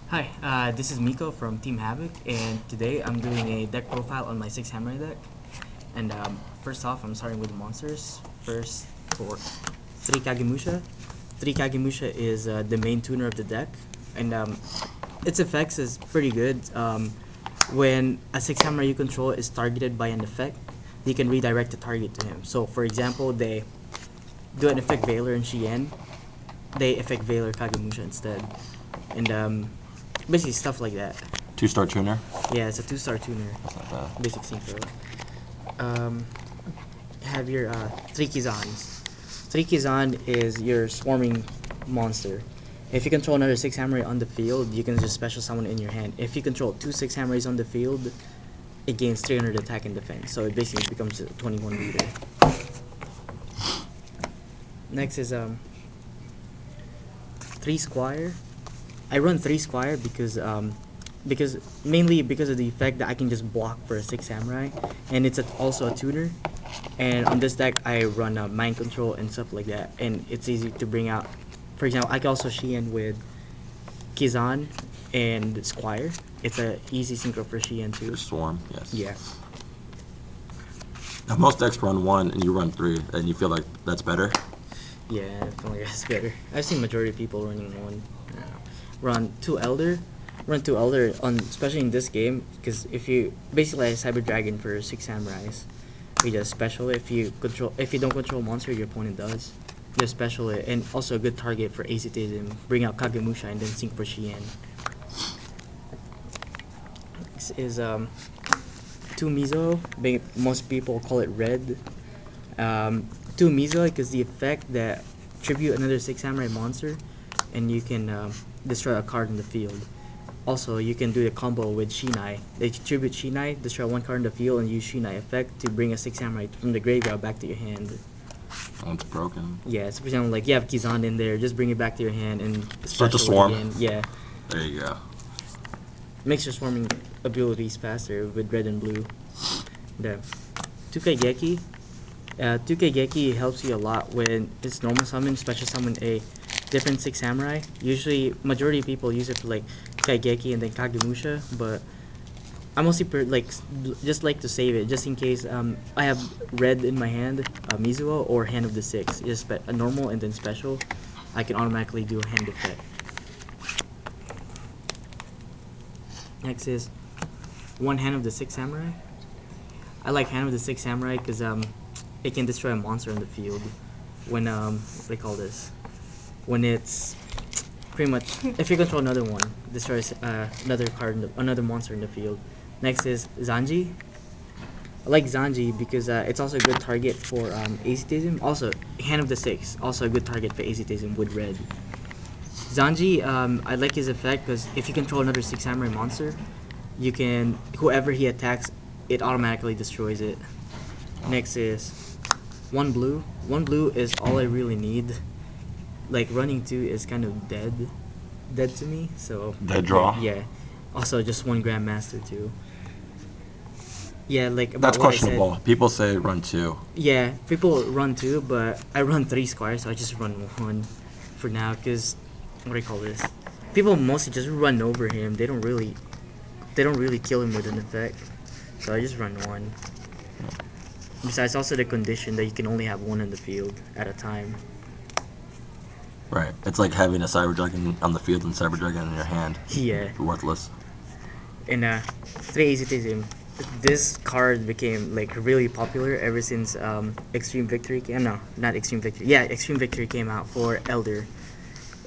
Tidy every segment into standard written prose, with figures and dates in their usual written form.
Hi, this is Miko from Team Havoc, and today I'm doing a deck profile on my 6 Samurai deck. And first off, I'm starting with the monsters. First, for 3 Kagemusha. 3 Kagemusha is the main tuner of the deck, and its effects is pretty good. When a 6 Samurai you control is targeted by an effect, you can redirect the target to him. So, for example, they do an effect Veiler in Shien, they effect Veiler Kagemusha instead. And basically stuff like that. 2-star tuner. Yeah, it's a 2-star tuner. That's not bad. Basic synchro. Um, have your 3 Kizans. 3 Kizan is your swarming monster. If you control another 6 Samurai on the field, you can just special summon in your hand. If you control 2 6 Samurais on the field, it gains 300 attack and defense. So it basically becomes a 21 leader. Next is 3 Squire. I run 3 Squire because mainly because of the effect that I can just block for a 6 Samurai, and it's also a tuner. And on this deck, I run mind control and stuff like that, and it's easy to bring out. For example, I can also Shien with Kizan and Squire. It's a easy synchro for Shien too. Swarm, yes. Yeah. Now, most decks run 1 and you run 3, and you feel like that's better. Yeah, I feel like that's better. I've seen majority of people running one. Run 2 Elder. Run 2 Elder on especially in this game because if you basically like Cyber Dragon for 6 Samurais, you just special it. If you don't control monster, your opponent does. Just special it, and also a good target for Azetism. Bring out Kagemusha and then sync for Shien. This is 2 Mizo. Most people call it red. 2 Mizo because the effect that tribute another 6 Samurai monster, and you can destroy a card in the field. Also, you can do the combo with Shinai. They tribute Shinai, destroy 1 card in the field, and use Shinai effect to bring a 6 Samurai from the graveyard back to your hand. Oh, it's broken. Yeah, so for example, like you have Kizan in there, just bring it back to your hand and Start the special swarm. it again. Yeah, There you go. makes your swarming abilities faster with red and blue. The 2K Geki. 2K Geki helps you a lot when it's normal summon, special summon a different 6 Samurai. Usually, majority of people use it for like Kaigeki and then Kagemusha, but I mostly just like to save it just in case I have red in my hand, Mizuo or Hand of the Six. Just a normal and then special, I can automatically do a hand effect. Next is 1 Hand of the Six Samurai. I like Hand of the Six Samurai because it can destroy a monster in the field when what do you call this? When it's pretty much if you control another one, destroys another monster in the field. Next is Zanji. I like Zanji because it's also a good target for Azetism. Also, Hand of the Six, also a good target for Azetism with red. Zanji, I like his effect because if you control another 6 Samurai monster, you can whoever he attacks, it automatically destroys it. Next is 1 blue. 1 blue is all I really need. Like running 2 is kind of dead to me. So Dead draw. yeah. Also, just 1 Grandmaster too. Yeah, like about That's what I said. questionable. People say run 2. Yeah, people run 2, but I run 3 Squires, so I just run 1 for now. Cause what do you call this? People mostly just run over him. They don't really kill him with an effect. So I just run 1. Besides, also the condition that you can only have 1 in the field at a time. Right. It's like having a Cyber Dragon on the field and Cyber Dragon in your hand. Yeah. Worthless. And 3 Azetism. This card became like really popular ever since Extreme Victory came. No, not Extreme Victory. Yeah, Extreme Victory came out for Elder.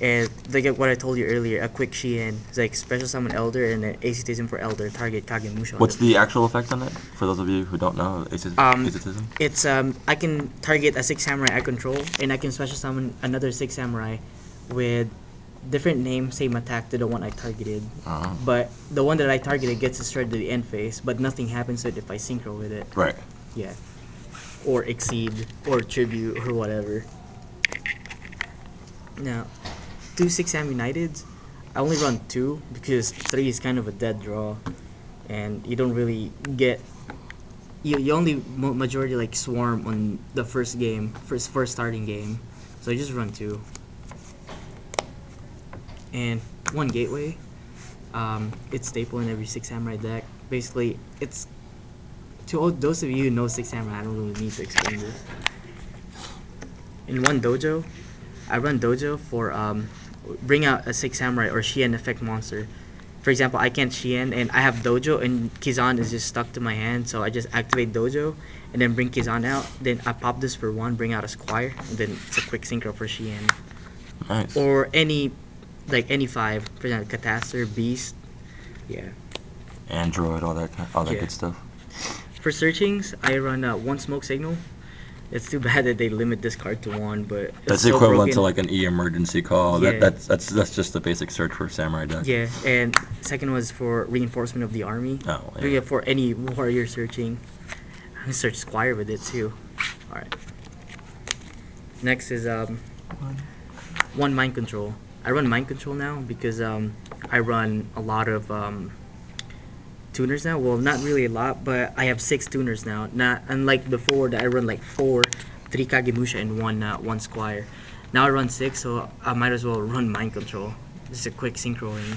And like what I told you earlier, a quick Shien, it's like special summon Elder and then Azetism for Elder, target Kagemusha. What's the actual effect on it? For those of you who don't know, Azetism? It's I can target a 6 Samurai I control, and I can special summon another 6 Samurai with different name, same attack to the one I targeted. But the one that I targeted gets destroyed to the end phase, but nothing happens to it if I synchro with it. Right. Yeah. Or exceed, or tribute, or whatever. Now, 2 6 Sam Uniteds, I only run 2 because 3 is kind of a dead draw, and you don't really get. You only majority like swarm on the first game, first starting game, so I just run 2. And 1 gateway. It's staple in every Six Samurai deck. Basically, it's to all those of you who know Six Samurai. I don't really need to explain this. In one dojo, I run dojo for bring out a Six Samurai or Shien effect monster. For example, I can't Shien and I have dojo and Kizan is just stuck to my hand, so I just activate dojo and then bring Kizan out. Then I pop this for one, bring out a Squire, and then it's a quick synchro for Shien. Nice. Or any, like any five, for example, Catastor, Beast. Yeah. Android, all that Yeah. good stuff. For searchings, I run one Smoke Signal. It's too bad that they limit this card to one, but it's That's so equivalent to broken. like an emergency call. Yeah. That's just the basic search for Samurai deck. Yeah, and second was for reinforcement of the army. Oh, But yeah. yeah, for any warrior searching. I can search Squire with it too. Alright. Next is one Mind Control. I run Mind Control now because I run a lot of tuners now. Well, not really a lot, but I have 6 tuners now. Not unlike before that I run like 4, 3 Kagemusha and one Squire. Now I run 6, so I might as well run Mind Control. Just a quick synchroing.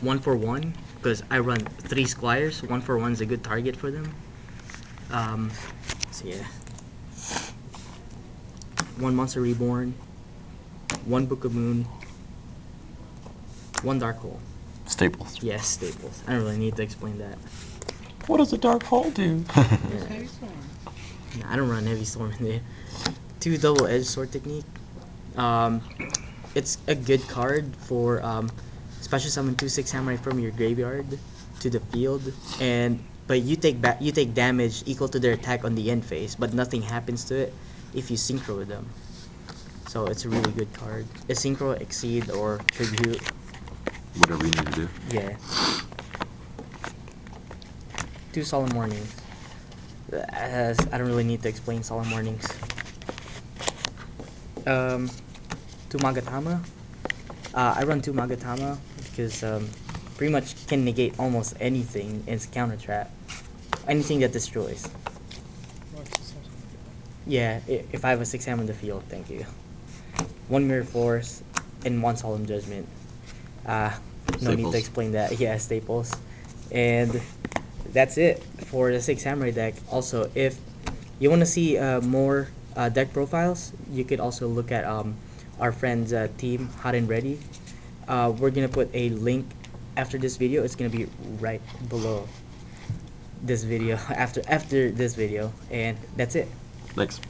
1 for 1 because I run 3 Squires. 1 for 1 is a good target for them. So yeah. 1 Monster Reborn, 1 Book of Moon, 1 Dark Hole. Staples. Yes, staples. I don't really need to explain that. What does a dark hole do? Heavy Storm. Nah, I don't run Heavy Storm in there. 2 Double Edge Sword Technique. It's a good card for special summon 2 Six Samurai from your graveyard to the field, but you take damage equal to their attack on the end phase, but nothing happens to it if you synchro with them. So it's a really good card. A synchro, exceed, or tribute. Whatever you need to do. Yeah. 2 Solemn Warnings. I don't really need to explain Solemn Warnings. 2 Magatama. I run 2 Magatama because pretty much can negate almost anything in its counter trap. Anything that destroys. Yeah, if I have a 6 ham in the field, thank you. 1 Mirror Force and 1 Solemn Judgment. No need to explain that. Yeah, staples. And that's it for the 6 Samurai deck. Also, if you want to see more deck profiles, you could also look at our friends' team, Hot and Ready. We're going to put a link after this video. It's going to be right below this video, after this video. And that's it. Thanks.